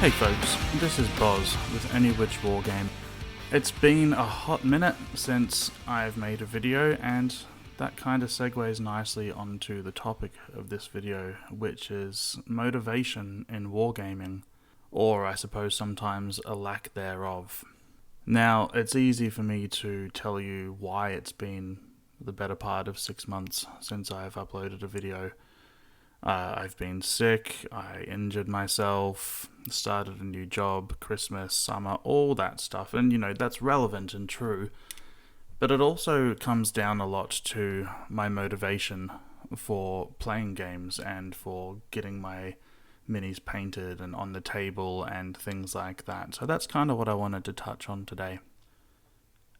Hey folks, this is Boz with Any Which Wargame. It's been a hot minute since I've made a video, and that kind of segues nicely onto the topic of this video, which is motivation in wargaming, or I suppose sometimes a lack thereof. Now, it's easy for me to tell you why it's been the better part of 6 months since I've uploaded a video. I've been sick, I injured myself, started a new job, Christmas, summer, all that stuff, and that's relevant and true. But it also comes down a lot to my motivation for playing games and for getting my minis painted and on the table and things like that. So that's kind of what I wanted to touch on today.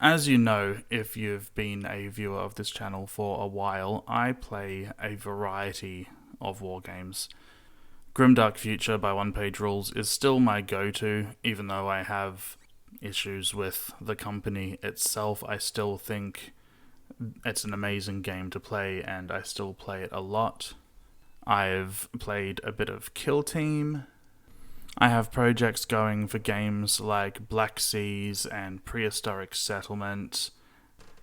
As you know, if you've been a viewer of this channel for a while, I play a variety of war games. Grimdark Future by One Page Rules is still my go-to, even though I have issues with the company itself. I still think it's an amazing game to play, and I still play it a lot. I've played a bit of Kill Team. I have projects going for games like Black Seas and Prehistoric Settlement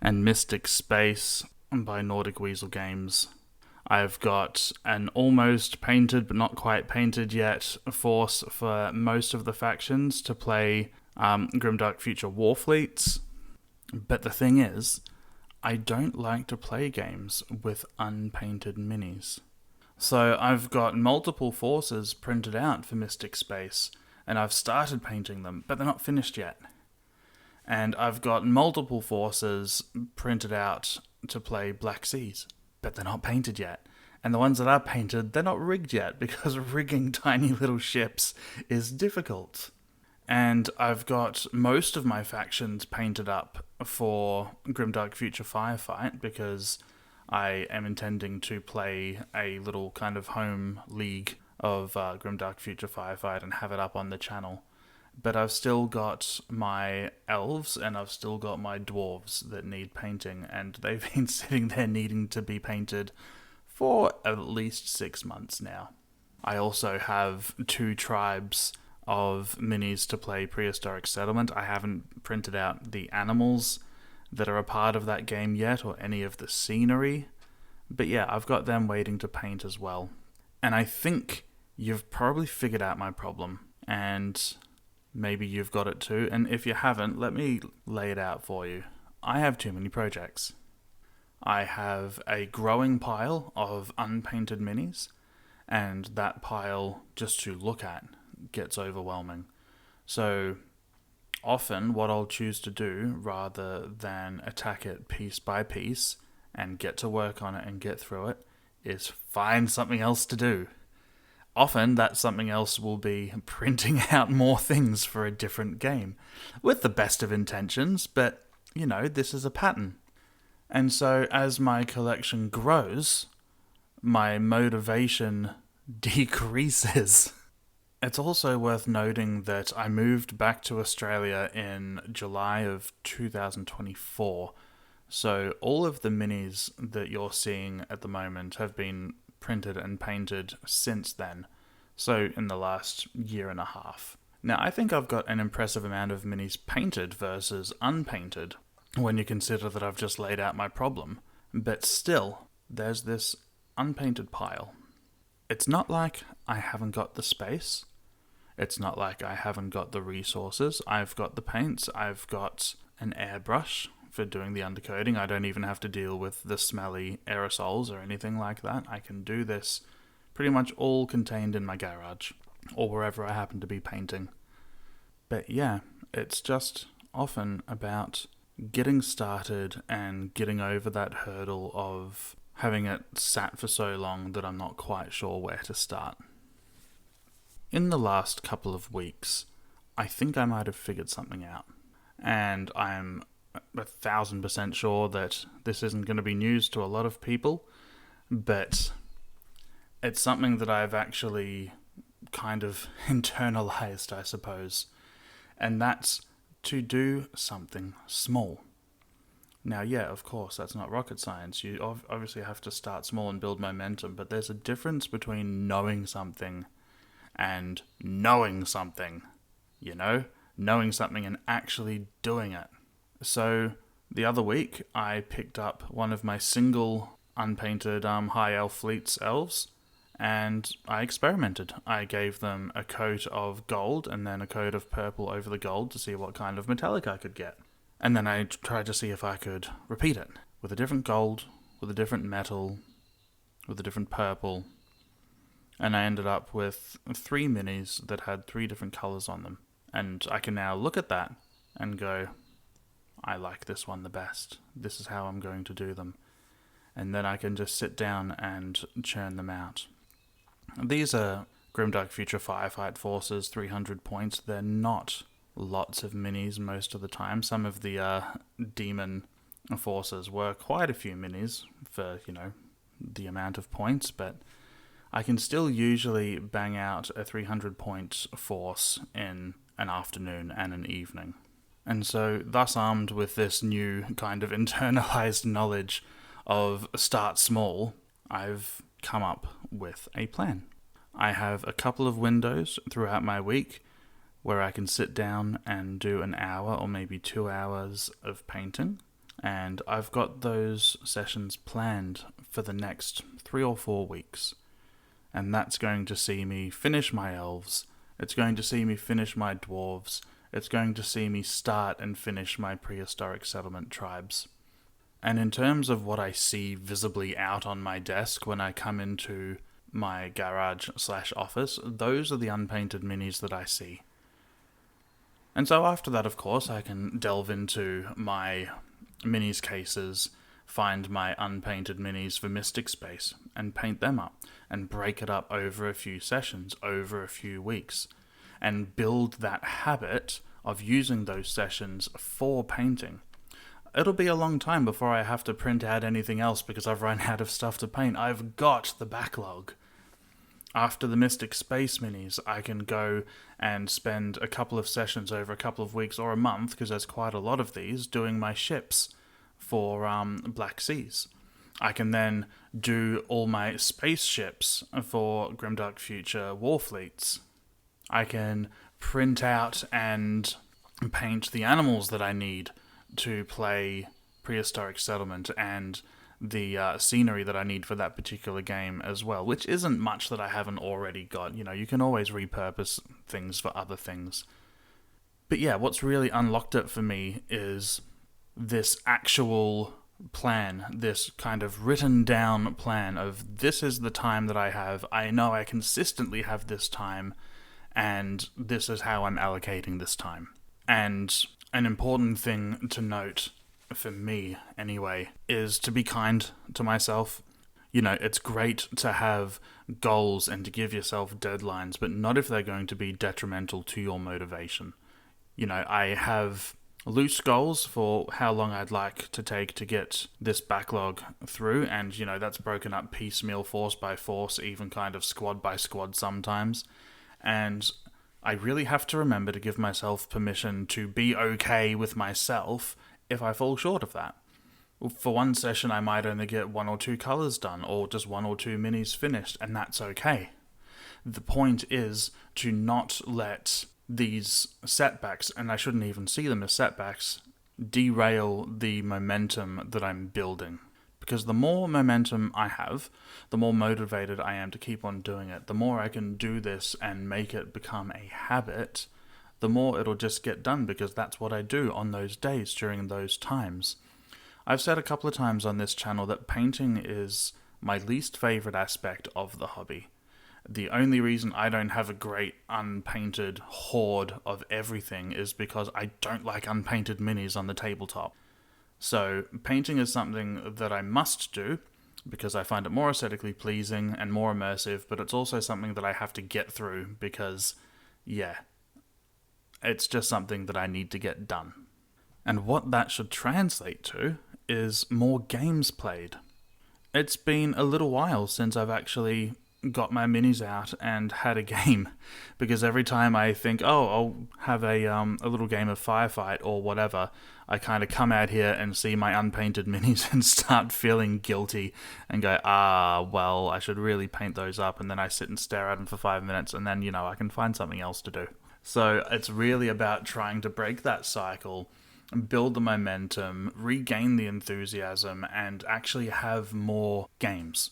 and Mystic Space by Nordic Weasel Games. I've got an almost painted but not quite painted yet force for most of the factions to play Grimdark Future Warfleets. But the thing is, I don't like to play games with unpainted minis. So I've got multiple forces printed out for Mystic Space, and I've started painting them, but they're not finished yet. And I've got multiple forces printed out to play Black Seas, but they're not painted yet. And the ones that are painted, they're not rigged yet, because rigging tiny little ships is difficult. And I've got most of my factions painted up for Grimdark Future Firefight, because I am intending to play a little kind of home league of Grimdark Future Firefight and have it up on the channel. But I've still got my elves and I've still got my dwarves that need painting, and they've been sitting there needing to be painted for at least 6 months now. I also have 2 tribes of minis to play Prehistoric Settlement. I haven't printed out the animals that are a part of that game yet, or any of the scenery. But yeah, I've got them waiting to paint as well. And I think you've probably figured out my problem, and maybe you've got it too, and if you haven't, let me lay it out for you. I have too many projects. I have a growing pile of unpainted minis, and that pile, just to look at, gets overwhelming. So often what I'll choose to do, rather than attack it piece by piece and get to work on it and get through it, is find something else to do. Often that something else will be printing out more things for a different game, with the best of intentions, but this is a pattern. And so as my collection grows, my motivation decreases. It's also worth noting that I moved back to Australia in July of 2024, so all of the minis that you're seeing at the moment have been printed and painted since then, so in the last year and a half. Now, I think I've got an impressive amount of minis painted versus unpainted, when you consider that I've just laid out my problem, but still, there's this unpainted pile. It's not like I haven't got the space. It's not like I haven't got the resources. I've got the paints. I've got an airbrush for doing the undercoating. I don't even have to deal with the smelly aerosols or anything like that. I can do this pretty much all contained in my garage, or wherever I happen to be painting. But yeah, it's just often about getting started and getting over that hurdle of having it sat for so long that I'm not quite sure where to start. In the last couple of weeks, I think I might have figured something out, and I'm 1000% sure that this isn't going to be news to a lot of people, but it's something that I've actually kind of internalized, I suppose, and that's to do something small. Now, yeah, of course, that's not rocket science. You obviously have to start small and build momentum, but there's a difference between knowing something and knowing something, knowing something and actually doing it. So the other week I picked up one of my single unpainted high elf fleet's elves, and I experimented. I gave them a coat of gold and then a coat of purple over the gold to see what kind of metallic I could get. And then I tried to see if I could repeat it with a different gold, with a different metal, with a different purple. And I ended up with 3 minis that had 3 different colours on them. And I can now look at that and go, I like this one the best. This is how I'm going to do them. And then I can just sit down and churn them out. These are Grimdark Future Firefight Forces, 300 points. They're not lots of minis most of the time. Some of the demon forces were quite a few minis for, the amount of points, but I can still usually bang out a 300 point force in an afternoon and an evening. And so, thus armed with this new kind of internalized knowledge of start small, I've come up with a plan. I have a couple of windows throughout my week where I can sit down and do an hour or maybe 2 hours of painting. And I've got those sessions planned for the next 3 or 4 weeks. And that's going to see me finish my elves. It's going to see me finish my dwarves. It's going to see me start and finish my prehistoric settlement tribes. And in terms of what I see visibly out on my desk when I come into my garage/office, those are the unpainted minis that I see. And so after that, of course, I can delve into my minis cases, find my unpainted minis for Mystic Space, and paint them up, and break it up over a few sessions, over a few weeks, and build that habit of using those sessions for painting. It'll be a long time before I have to print out anything else because I've run out of stuff to paint. I've got the backlog. After the Mystic Space minis, I can go and spend a couple of sessions over a couple of weeks or a month, because there's quite a lot of these, doing my ships for Black Seas. I can then do all my spaceships for Grimdark Future Warfleets. I can print out and paint the animals that I need to play Prehistoric Settlement and the scenery that I need for that particular game as well, which isn't much that I haven't already got. You can always repurpose things for other things. But yeah, what's really unlocked it for me is this actual plan, this kind of written down plan of this is the time that I have. I know I consistently have this time, and this is how I'm allocating this time. And an important thing to note, for me anyway, is to be kind to myself. It's great to have goals and to give yourself deadlines, but not if they're going to be detrimental to your motivation. I have loose goals for how long I'd like to take to get this backlog through, and that's broken up piecemeal, force by force, even kind of squad by squad sometimes. And I really have to remember to give myself permission to be okay with myself if I fall short of that. For one session, I might only get 1 or 2 colours done, or just 1 or 2 minis finished, and that's okay. The point is to not let these setbacks, and I shouldn't even see them as setbacks, derail the momentum that I'm building. Because the more momentum I have, the more motivated I am to keep on doing it. The more I can do this and make it become a habit, the more it'll just get done, because that's what I do on those days during those times. I've said a couple of times on this channel that painting is my least favourite aspect of the hobby. The only reason I don't have a great unpainted hoard of everything is because I don't like unpainted minis on the tabletop. So painting is something that I must do because I find it more aesthetically pleasing and more immersive, but it's also something that I have to get through because, it's just something that I need to get done. And what that should translate to is more games played. It's been a little while since I've actually got my minis out and had a game, because every time I think, oh, I'll have a little game of Firefight or whatever, I kind of come out here and see my unpainted minis and start feeling guilty and go, well, I should really paint those up, and then I sit and stare at them for 5 minutes, and then, I can find something else to do. So it's really about trying to break that cycle, build the momentum, regain the enthusiasm, and actually have more games.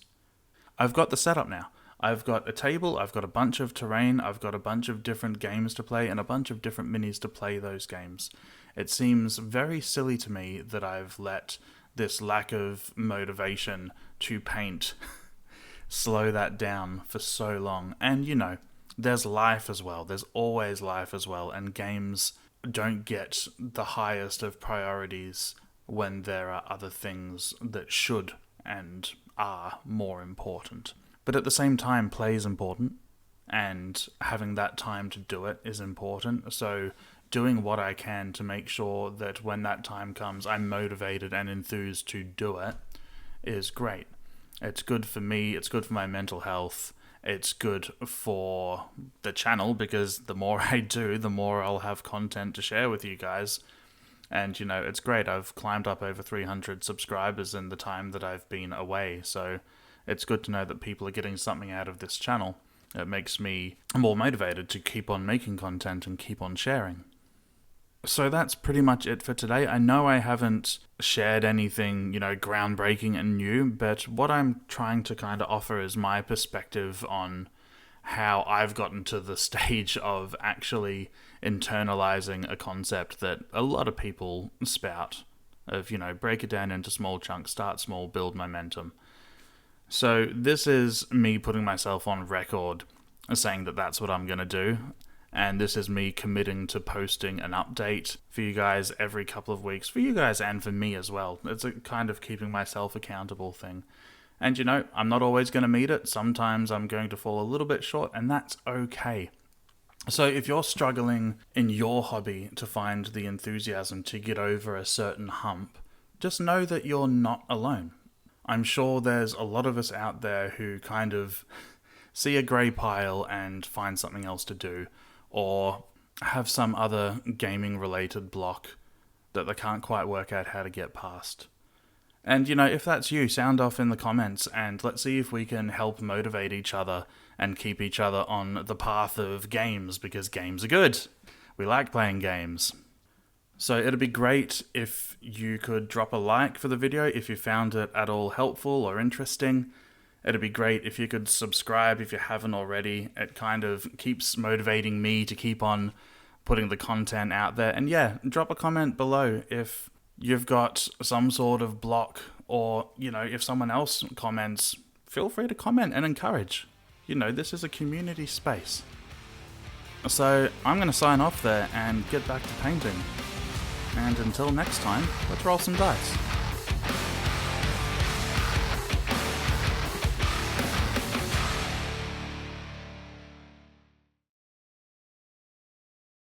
I've got the setup now. I've got a table, I've got a bunch of terrain, I've got a bunch of different games to play, and a bunch of different minis to play those games. It seems very silly to me that I've let this lack of motivation to paint slow that down for so long. And there's life as well. There's always life as well, and games don't get the highest of priorities when there are other things that should and are more important. But at the same time, play is important, and having that time to do it is important. So doing what I can to make sure that when that time comes, I'm motivated and enthused to do it is great. It's good for me, it's good for my mental health, it's good for the channel, because the more I do, the more I'll have content to share with you guys. And, it's great. I've climbed up over 300 subscribers in the time that I've been away, so it's good to know that people are getting something out of this channel. It makes me more motivated to keep on making content and keep on sharing. So that's pretty much it for today. I know I haven't shared anything, groundbreaking and new, but what I'm trying to kind of offer is my perspective on how I've gotten to the stage of actually internalizing a concept that a lot of people spout, of, break it down into small chunks, start small, build momentum. So this is me putting myself on record saying that that's what I'm going to do. And this is me committing to posting an update for you guys every couple of weeks, for you guys and for me as well. It's a kind of keeping myself accountable thing. And I'm not always going to meet it. Sometimes I'm going to fall a little bit short, and that's okay. So if you're struggling in your hobby to find the enthusiasm to get over a certain hump, just know that you're not alone. I'm sure there's a lot of us out there who kind of see a grey pile and find something else to do, or have some other gaming-related block that they can't quite work out how to get past. And, if that's you, sound off in the comments, and let's see if we can help motivate each other and keep each other on the path of games, because games are good. We like playing games. So it'd be great if you could drop a like for the video if you found it at all helpful or interesting. It'd be great if you could subscribe if you haven't already. It kind of keeps motivating me to keep on putting the content out there. And yeah, drop a comment below if you've got some sort of block, or, if someone else comments, feel free to comment and encourage. This is a community space. So I'm going to sign off there and get back to painting. And until next time, let's roll some dice.